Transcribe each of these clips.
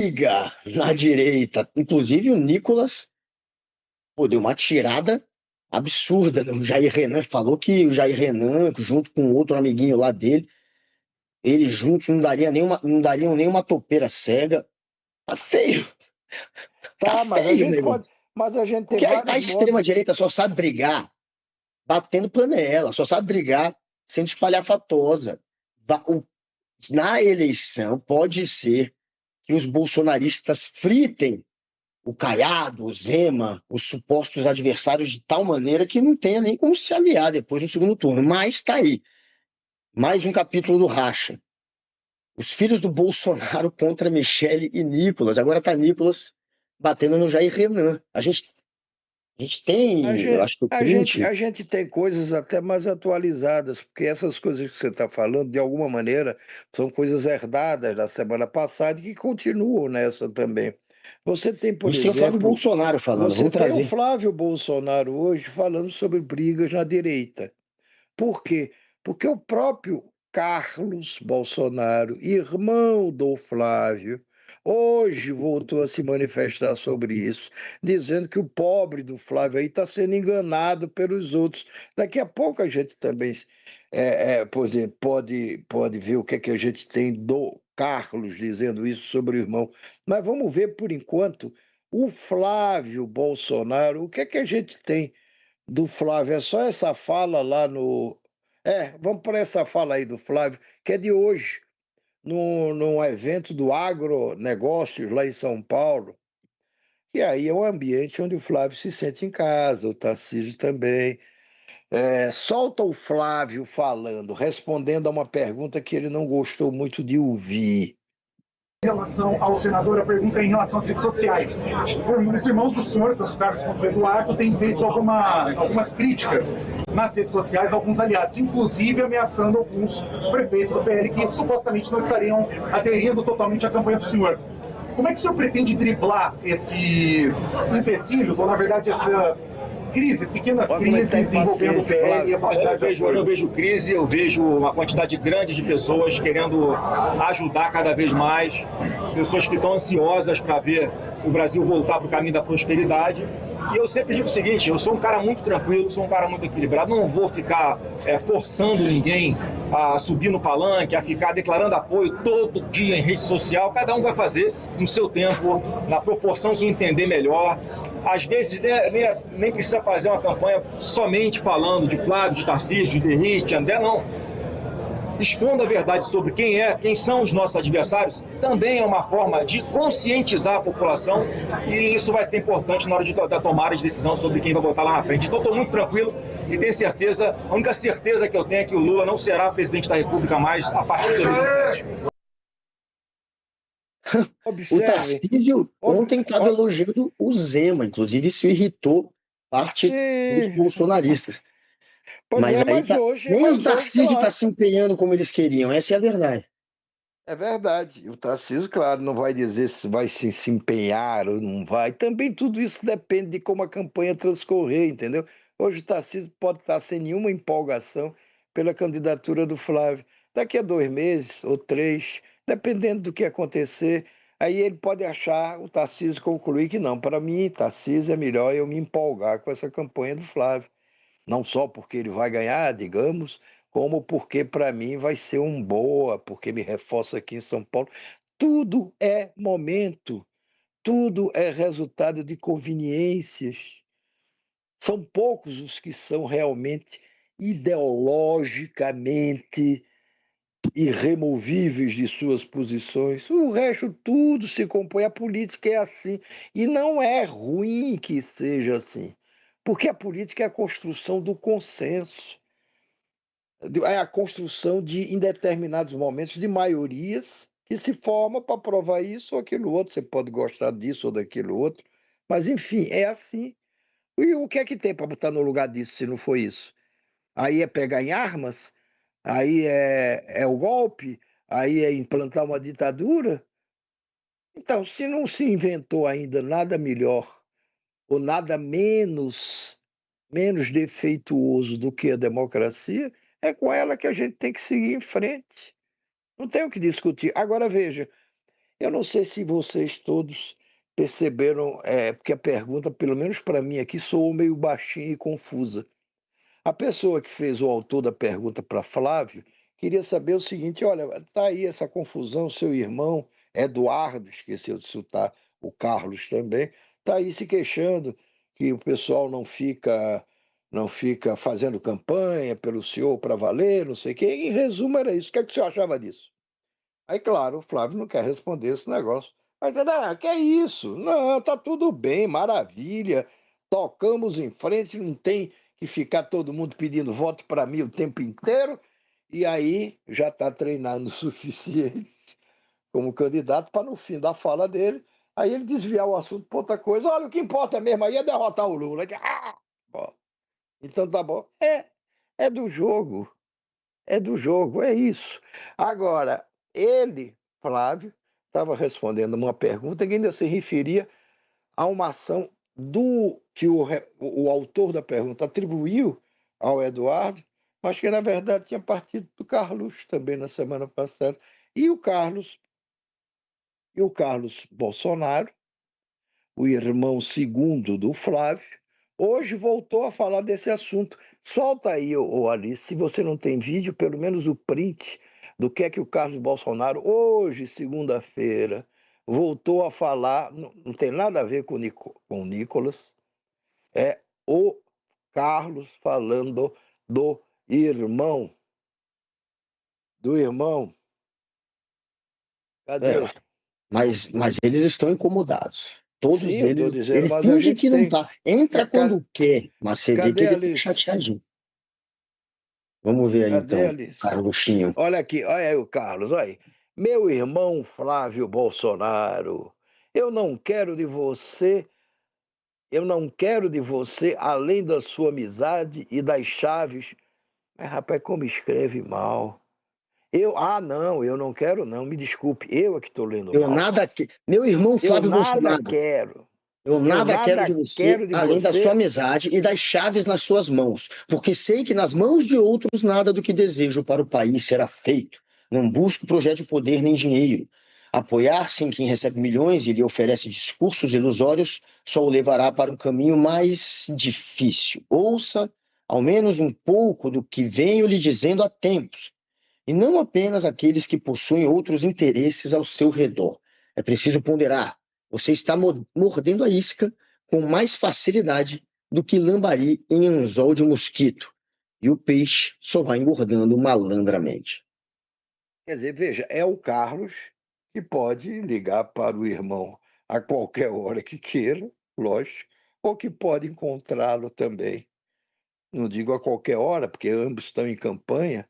briga na direita. Inclusive o Nicolas, pô, deu uma tirada absurda, né? O Jair Renan falou que o Jair Renan, junto com outro amiguinho lá dele, eles juntos não dariam nenhuma topeira cega. Tá feio, tá Tá, mas a feio o gente negócio. pode, mas a gente tem Porque a vários modos. extrema-direita só sabe brigar batendo panela, só sabe brigar sendo espalhafatosa. Na eleição, pode ser que os bolsonaristas fritem o Caiado, o Zema, os supostos adversários de tal maneira que não tenha nem como se aliar depois no segundo turno. Mas está aí, mais um capítulo do racha. Os filhos do Bolsonaro contra Michele e Nicolas. Agora está Nicolas batendo no Jair Renan. A gente A tem, eu gente, acho que o a gente, print. a gente tem coisas até mais atualizadas, porque essas coisas que você está falando, de alguma maneira, são coisas herdadas da semana passada e que continuam nessa também. Você tem, A por gente tem o Flávio exemplo, Bolsonaro falando, você vamos tem o trazer. Flávio Bolsonaro hoje falando sobre brigas na direita. Por quê? Porque o próprio Carlos Bolsonaro, irmão do Flávio, hoje voltou a se manifestar sobre isso, dizendo que o pobre do Flávio aí está sendo enganado pelos outros. Daqui a pouco a gente também, por exemplo, pode ver o que é que a gente tem do Carlos dizendo isso sobre o irmão. Mas vamos ver, por enquanto, o Flávio Bolsonaro, o que é que a gente tem do Flávio? É só essa fala lá no. Vamos para essa fala aí do Flávio, que é de hoje, num evento do agronegócios lá em São Paulo. E aí é um ambiente onde o Flávio se sente em casa, o Tarcísio também. Solta o Flávio falando, respondendo a uma pergunta que ele não gostou muito de ouvir. Em relação ao senador, a pergunta é em relação às redes sociais. Os irmãos do senhor, tanto o Carlos quanto o Eduardo, têm feito algumas críticas nas redes sociais a alguns aliados, inclusive ameaçando alguns prefeitos do PL que supostamente não estariam aderindo totalmente à campanha do senhor. Como é que o senhor pretende driblar esses empecilhos, ou na verdade essas crises, pequenas Olha como ele está crises envolvendo o impaciente, PL e a Flávio. possibilidade de apoio? Eu vejo crise, eu vejo uma quantidade grande de pessoas querendo ajudar cada vez mais, pessoas que estão ansiosas para ver o Brasil voltar para o caminho da prosperidade. E eu sempre digo o seguinte, eu sou um cara muito tranquilo, sou um cara muito equilibrado, não vou ficar forçando ninguém a subir no palanque, a ficar declarando apoio todo dia em rede social. Cada um vai fazer no seu tempo, na proporção que entender melhor. Às vezes nem precisa fazer uma campanha somente falando de Flávio, de Tarcísio, de Henrique, de André, não. Expondo a verdade sobre quem são os nossos adversários, também é uma forma de conscientizar a população, e isso vai ser importante na hora da tomada de decisão sobre quem vai votar lá na frente. Então estou muito tranquilo e tenho certeza, a única certeza que eu tenho é que o Lula não será presidente da República mais a partir de 2027. O Observe. Tarcísio Ob, ontem estava ob, elogiando o Zema, inclusive isso irritou parte dos sim. bolsonaristas. Pois Mas é, aí nem o mas hoje, Tarcísio está claro. se empenhando como eles queriam, essa é a verdade. É verdade. O Tarcísio, claro, não vai dizer se vai se empenhar ou não vai. Também tudo isso depende de como a campanha transcorrer, entendeu? Hoje o Tarcísio pode estar sem nenhuma empolgação pela candidatura do Flávio. Daqui a 2 meses ou 3, dependendo do que acontecer, aí ele pode achar, o Tarcísio concluir que não. Para mim, Tarcísio, é melhor eu me empolgar com essa campanha do Flávio. Não só porque ele vai ganhar, digamos, como porque para mim vai ser um boa, porque me reforça aqui em São Paulo. Tudo é momento, tudo é resultado de conveniências. São poucos os que são realmente ideologicamente irremovíveis de suas posições. O resto tudo se compõe. A política é assim. E não é ruim que seja assim, porque a política é a construção do consenso. É a construção de, em determinados momentos, de maiorias que se formam para provar isso ou aquilo outro. Você pode gostar disso ou daquilo outro, mas enfim, é assim. E o que é que tem para botar no lugar disso se não for isso? Aí é pegar em armas? Aí é o golpe? Aí é implantar uma ditadura? Então, se não se inventou ainda nada melhor ou nada menos defeituoso do que a democracia, é com ela que a gente tem que seguir em frente. Não tem o que discutir. Agora veja, Eu não sei se vocês todos perceberam, porque a pergunta, pelo menos para mim aqui, soou meio baixinha e confusa. A pessoa que fez o autor da pergunta para Flávio queria saber o seguinte: olha, tá aí essa confusão, seu irmão Eduardo, esqueceu de citar o Carlos também, tá aí se queixando que o pessoal não fica fazendo campanha pelo senhor para valer, não sei o quê. Em resumo, era isso. O que é que o senhor achava disso? Aí, claro, o Flávio não quer responder esse negócio. Mas, que é isso? Não, tá tudo bem, maravilha. Tocamos em frente, não tem que ficar todo mundo pedindo voto para mim o tempo inteiro. E aí já está treinando o suficiente como candidato para no fim da fala dele, aí ele desviar o assunto para outra coisa. Olha, o que importa mesmo aí é derrotar o Lula. Bom, então tá bom. É do jogo. É do jogo, é isso. Agora, ele, Flávio, estava respondendo uma pergunta que ainda se referia a uma ação do que o autor da pergunta atribuiu ao Eduardo, mas que na verdade tinha partido do Carlos também na semana passada. E o Carlos Bolsonaro, o irmão segundo do Flávio, hoje voltou a falar desse assunto. Solta aí, Alice, se você não tem vídeo, pelo menos o print do que é que o Carlos Bolsonaro, hoje, segunda-feira, voltou a falar, não tem nada a ver com o Nicolas, é o Carlos falando do irmão, do irmão. É, Cadê? mas eles estão incomodados. Sim, Todos eu estou eles. dizendo, Ele mas a finge gente que não tem. tá. Entra quando quer, mas você vê que Cadê a ele tá Alice? chateadinho. Vamos ver aí Cadê a então, Alice? Carluxinho. Olha aqui, olha aí o Carlos, olha aí. Meu irmão Flávio Bolsonaro, eu não quero de você, eu não quero de você, além da sua amizade e das chaves. Mas, rapaz, como escreve mal. Não, eu não quero não, me desculpe, eu é que estou lendo Eu mal. nada que. Meu irmão Eu Flávio nada Bolsonaro, quero, eu eu nada quero de nada você quero de além da sua você. amizade e das chaves nas suas mãos, porque sei que nas mãos de outros nada do que desejo para o país será feito. Não busco projeto de poder nem dinheiro. Apoiar-se em quem recebe milhões e lhe oferece discursos ilusórios só o levará para um caminho mais difícil. Ouça ao menos um pouco do que venho lhe dizendo há tempos, e não apenas aqueles que possuem outros interesses ao seu redor. É preciso ponderar. Você está mordendo a isca com mais facilidade do que lambari em anzol de mosquito. E o peixe só vai engordando malandramente. Quer dizer, veja, é o Carlos que pode ligar para o irmão a qualquer hora que queira, lógico, ou que pode encontrá-lo também. Não digo a qualquer hora, porque ambos estão em campanha,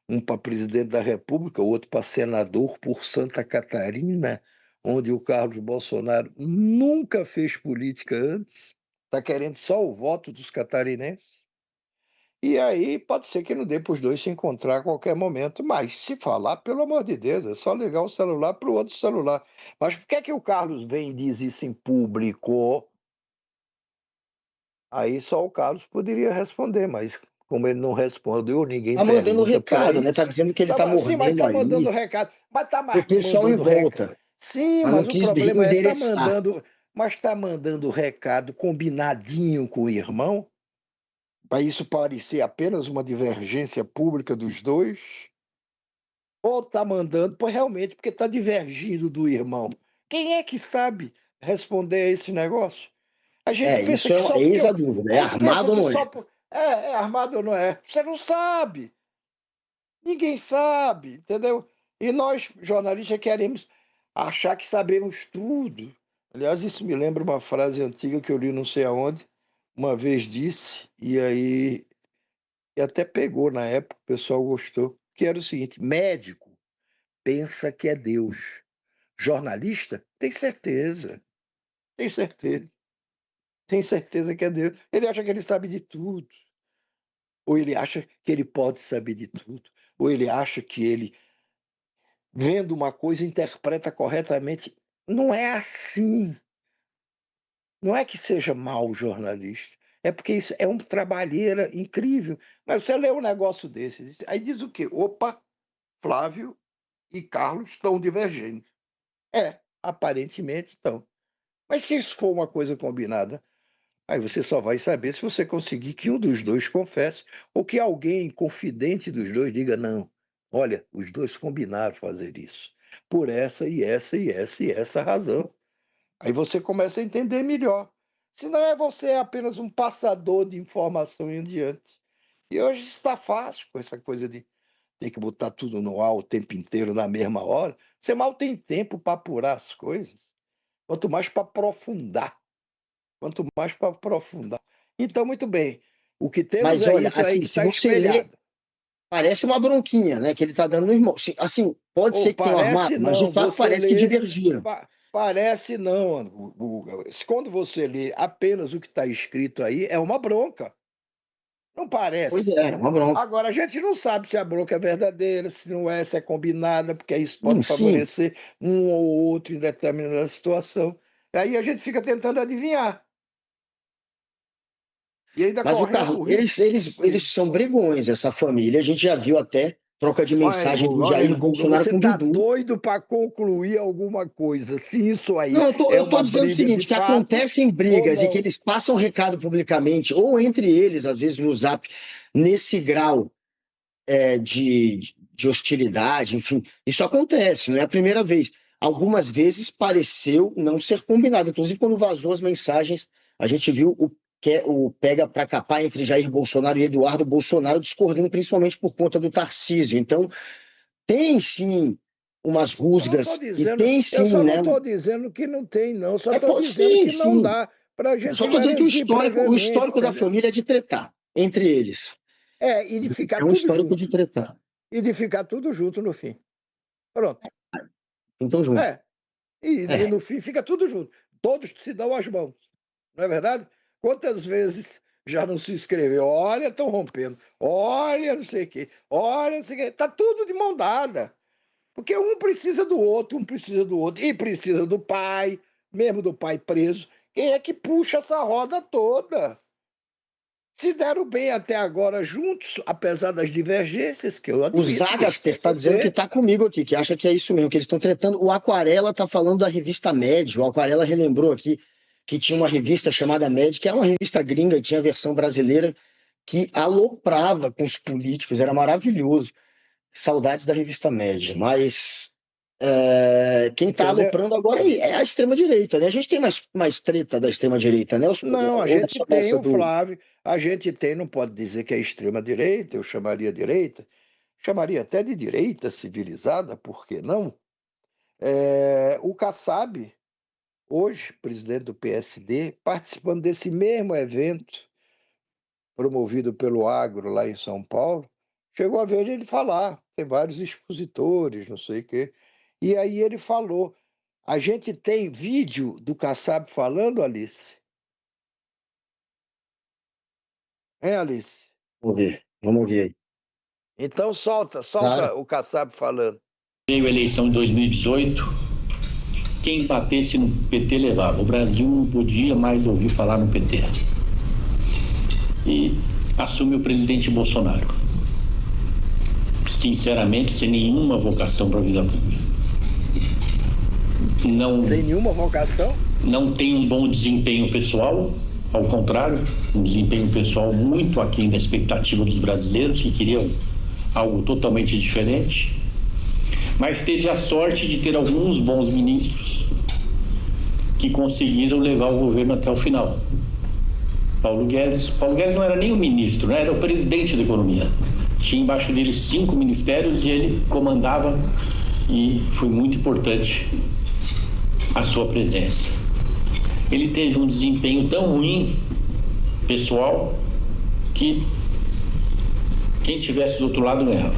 um para presidente da República, o outro para senador por Santa Catarina, onde o Carlos Bolsonaro nunca fez política antes, está querendo só o voto dos catarinenses. E aí pode ser que não dê para os dois se encontrar a qualquer momento, mas se falar, pelo amor de Deus, é só ligar o celular para o outro celular. Mas por que é que o Carlos vem e diz isso em público? Aí só o Carlos poderia responder, mas como ele não respondeu, ninguém Tá mandando pergunta para recado, né? Tá isso. dizendo que ele tá Sim, mas mordendo está aí mandando recado. Mas está pro pessoal em mandando recado. volta, Sim, mas não mas o quis problema é, endereçar. está mandando recado combinadinho com o irmão, para isso parecer apenas uma divergência pública dos dois. Ou tá mandando, pois realmente, porque tá divergindo do irmão. Quem é que sabe responder a esse negócio? A gente É, pensa isso que é uma, só porque. eis a dúvida. A É gente pensa armado ou que não é? só. É armado ou não é? Você não sabe. Ninguém sabe, entendeu? E nós, jornalistas, queremos achar que sabemos tudo. Aliás, isso me lembra uma frase antiga que eu li não sei aonde, uma vez disse, e até pegou na época, o pessoal gostou, que era o seguinte: médico pensa que é Deus. Jornalista? Tem certeza, tem certeza que é Deus. Ele acha que ele sabe de tudo, ou ele acha que ele pode saber de tudo, ou ele acha que ele, vendo uma coisa, interpreta corretamente. Não é assim. Não é que seja mau jornalista, é porque isso é uma trabalheira incrível. Mas você lê um negócio desse, aí diz o quê? Opa, Flávio e Carlos estão divergentes. É, Aparentemente estão. Mas se isso for uma coisa combinada, aí você só vai saber se você conseguir que um dos dois confesse ou que alguém confidente dos dois diga: não, olha, os dois combinaram fazer isso, por essa e essa e essa e essa razão. Aí você começa a entender melhor. Senão você é apenas um passador de informação em diante. E hoje está fácil com essa coisa de ter que botar tudo no ar o tempo inteiro na mesma hora. Você mal tem tempo para apurar as coisas, quanto mais para aprofundar. Quanto mais para aprofundar. Então, muito bem. O que temos Mas é olha, isso aí assim, que se está você lê, espelhado. parece uma bronquinha, né, que ele está dando no irmão. Assim, pode Ou ser que tenha um parece armado, mas de não, fato você parece que lê. divergiram. Parece não. Quando você lê apenas o que está escrito aí, é uma bronca. Não Pois parece. é, uma bronca. Agora, a gente não sabe se a bronca é verdadeira, se não é, se é combinada, porque isso pode Sim, favorecer um ou outro em determinada situação. Aí a gente fica tentando adivinhar. E ainda mas o correndo Carlos, o risco. eles são brigões, essa família. A gente já viu até troca de mensagem do Olha aí, Jair Guga, Bolsonaro você com o está Dudu. doido para concluir alguma coisa. Se isso aí Não, é eu tô uma dizendo o briga de seguinte, que fato acontecem ou brigas e que não. eles passam recado publicamente, ou entre eles, às vezes no Zap, nesse grau de hostilidade, enfim, isso acontece, não é a primeira vez. Algumas vezes pareceu não ser combinado, inclusive quando vazou as mensagens, a gente viu o pega para capar entre Jair Bolsonaro e Eduardo Bolsonaro discordando principalmente por conta do Tarcísio. Então, tem sim umas rusgas e tem Eu sim, só não né? estou dizendo que não tem, não. Só estou dizendo Sim, que não sim. dá para a Eu só gente estou dizendo que garantir o previamente, histórico da entendeu? família é de tretar entre eles. E de ficar É um tudo histórico de junto. tretar. E de ficar tudo junto no fim. Pronto. Então, junto. É. E É. no fim fica tudo junto. Todos se dão as mãos. Não é verdade? Quantas vezes já não se inscreveu? Olha, estão rompendo. Olha, não sei o quê. Olha, não sei o quê. Está tudo de mão dada. Porque um precisa do outro, um precisa do outro. E precisa do pai, mesmo do pai preso. Quem é que puxa essa roda toda? Se deram bem até agora juntos, apesar das divergências, que eu O admito que Zagaster está possam dizendo que ter. está comigo aqui, que acha que é isso mesmo, que eles estão tretando. O Aquarela está falando da revista Médio. O Aquarela relembrou aqui que tinha uma revista chamada Médio, que é uma revista gringa, e tinha a versão brasileira, que aloprava com os políticos, era maravilhoso. Saudades da revista Média. Mas quem está Entendeu? aloprando agora é a extrema-direita, né? A gente tem mais treta da extrema-direita, né? Não, a Ou é gente só tem essa o do. Flávio, a gente tem, não pode dizer que é extrema-direita, eu chamaria direita, chamaria até de direita civilizada, por que não? O Kassab, hoje presidente do PSD, participando desse mesmo evento, promovido pelo Agro lá em São Paulo, chegou a ver ele falar, tem vários expositores, não sei o quê, e aí ele falou, a gente tem vídeo do Kassab falando, Alice? Hein, Alice? Vamos ouvir aí. Então solta Claro. o Kassab falando. Veio a eleição de 2018, quem batesse no PT levava. O Brasil não podia mais ouvir falar no PT. E assume o presidente Bolsonaro. Sinceramente, sem nenhuma vocação para a vida pública. Sem nenhuma vocação? Não tem um bom desempenho pessoal, ao contrário, um desempenho pessoal muito aquém da expectativa dos brasileiros, que queriam algo totalmente diferente. Mas teve a sorte de ter alguns bons ministros que conseguiram levar o governo até o final. Paulo Guedes não era nem o ministro, né? Era o presidente da economia. Tinha embaixo dele 5 ministérios e ele comandava, e foi muito importante a sua presença. Ele teve um desempenho tão ruim, pessoal, que quem tivesse do outro lado ganhava.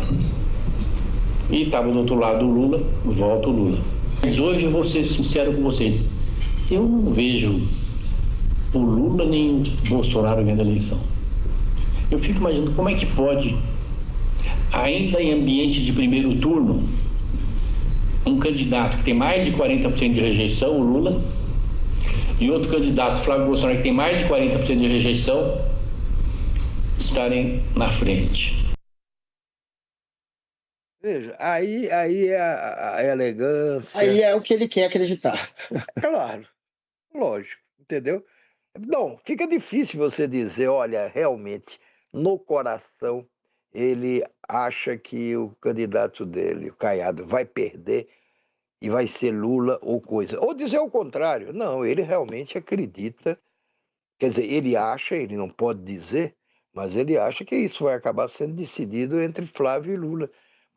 E estava do outro lado o Lula, volta o Lula. Mas hoje eu vou ser sincero com vocês, eu não vejo o Lula nem o Bolsonaro ganhando a eleição. Eu fico imaginando como é que pode, ainda em ambiente de primeiro turno, um candidato que tem mais de 40% de rejeição, o Lula, e outro candidato, Flávio Bolsonaro, que tem mais de 40% de rejeição, estarem na frente. Veja, aí é a Aí elegância. é o que ele quer acreditar. Claro, lógico, entendeu? Não, fica difícil você dizer: "Olha, realmente, no coração, ele acha que o candidato dele, o Caiado, vai perder e vai ser Lula ou coisa". Ou dizer o contrário: "Não, ele realmente acredita", quer dizer, ele acha, ele não pode dizer, mas ele acha que isso vai acabar sendo decidido entre Flávio e Lula.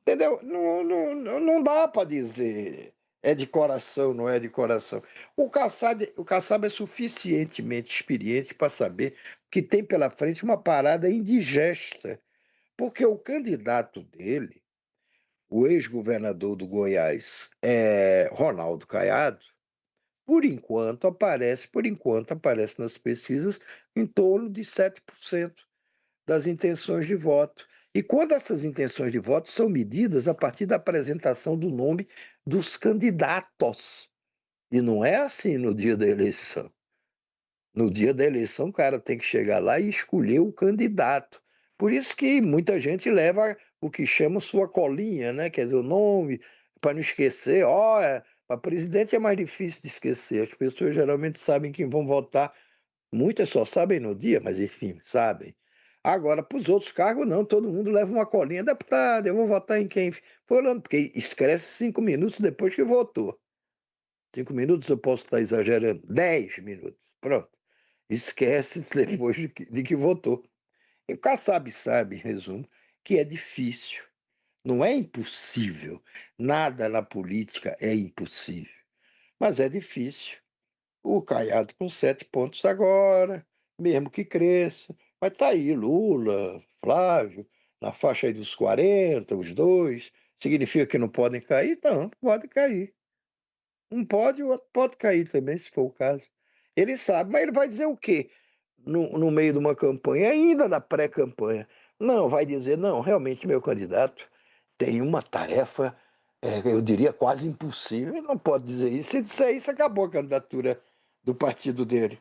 Entendeu? Não dá para dizer é de coração, não é de coração. O Kassab é suficientemente experiente para saber que tem pela frente uma parada indigesta, porque o candidato dele, o ex-governador do Goiás, Ronaldo Caiado, por enquanto aparece nas pesquisas em torno de 7% das intenções de voto. E quando essas intenções de voto são medidas a partir da apresentação do nome dos candidatos. E não é assim no dia da eleição. No dia da eleição, o cara tem que chegar lá e escolher o candidato. Por isso que muita gente leva o que chama sua colinha, né? Quer dizer, o nome, para não esquecer. Para presidente é mais difícil de esquecer. As pessoas geralmente sabem quem vão votar. Muitas só sabem no dia, mas enfim, sabem. Agora, para os outros cargos, não, todo mundo leva uma colinha. Deputado, eu vou votar em quem? Fulano, porque escreve 5 minutos depois que votou. 5 minutos eu posso estar exagerando. 10 minutos, pronto. Esquece depois de que votou. E o Kassab sabe, em resumo, que é difícil. Não é impossível. Nada na política é impossível. Mas é difícil. O Caiado com 7 pontos agora, mesmo que cresça. Mas tá aí Lula, Flávio, na faixa aí dos 40, os dois. Significa que não podem cair? Não, pode cair. Um pode, o outro pode cair também, se for o caso. Ele sabe, mas ele vai dizer o quê? No meio de uma campanha, ainda na pré-campanha. Não, vai dizer, não, realmente meu candidato tem uma tarefa, eu diria quase impossível. Ele não pode dizer isso. Se disser isso, acabou a candidatura do partido dele.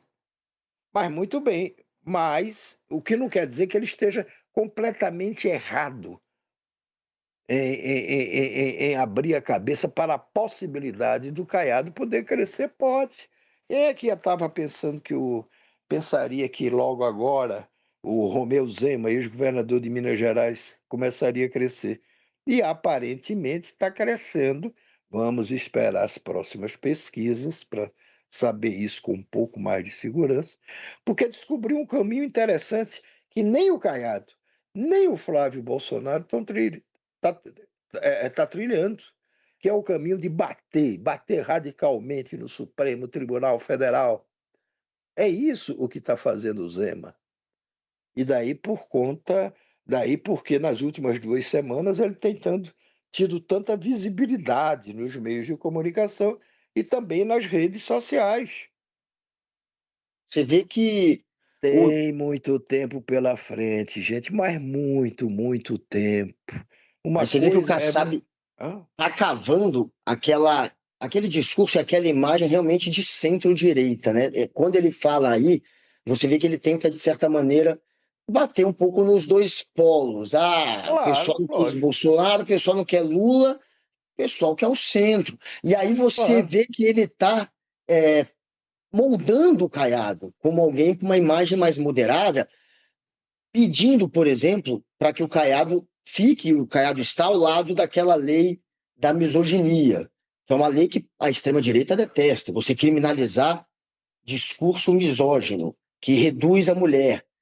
Mas muito bem, mas o que não quer dizer que ele esteja completamente errado em abrir a cabeça para a possibilidade do Caiado poder crescer, pode. É que eu estava pensando pensaria que logo agora o Romeu Zema, ex-governador de Minas Gerais, começaria a crescer. E aparentemente está crescendo. Vamos esperar as próximas pesquisas para saber isso com um pouco mais de segurança, porque descobriu um caminho interessante que nem o Caiado, nem o Flávio Bolsonaro estão tá, tá trilhando, que é o caminho de bater radicalmente no Supremo Tribunal Federal. É isso o que está fazendo o Zema. E daí porque nas últimas 2 semanas ele tem tido tanta visibilidade nos meios de comunicação e também nas redes sociais. Você vê que o, Tem muito tempo pela frente, gente, mas muito, muito tempo. Uma mas você vê que o coisa é. Kassab Hã? tá cavando aquele discurso e aquela imagem realmente de centro-direita, né? Quando ele fala aí, você vê que ele tenta, de certa maneira, bater um pouco nos dois polos. Ah, o pessoal Claro, não quis lógico, Bolsonaro, o pessoal não quer Lula, o pessoal quer o centro. E aí você claro. vê que ele está moldando o Caiado como alguém com uma imagem mais moderada, pedindo, por exemplo, para que o Caiado está ao lado daquela lei da misoginia, que é uma lei que a extrema-direita detesta, você criminalizar discurso misógino, que reduz a mulher.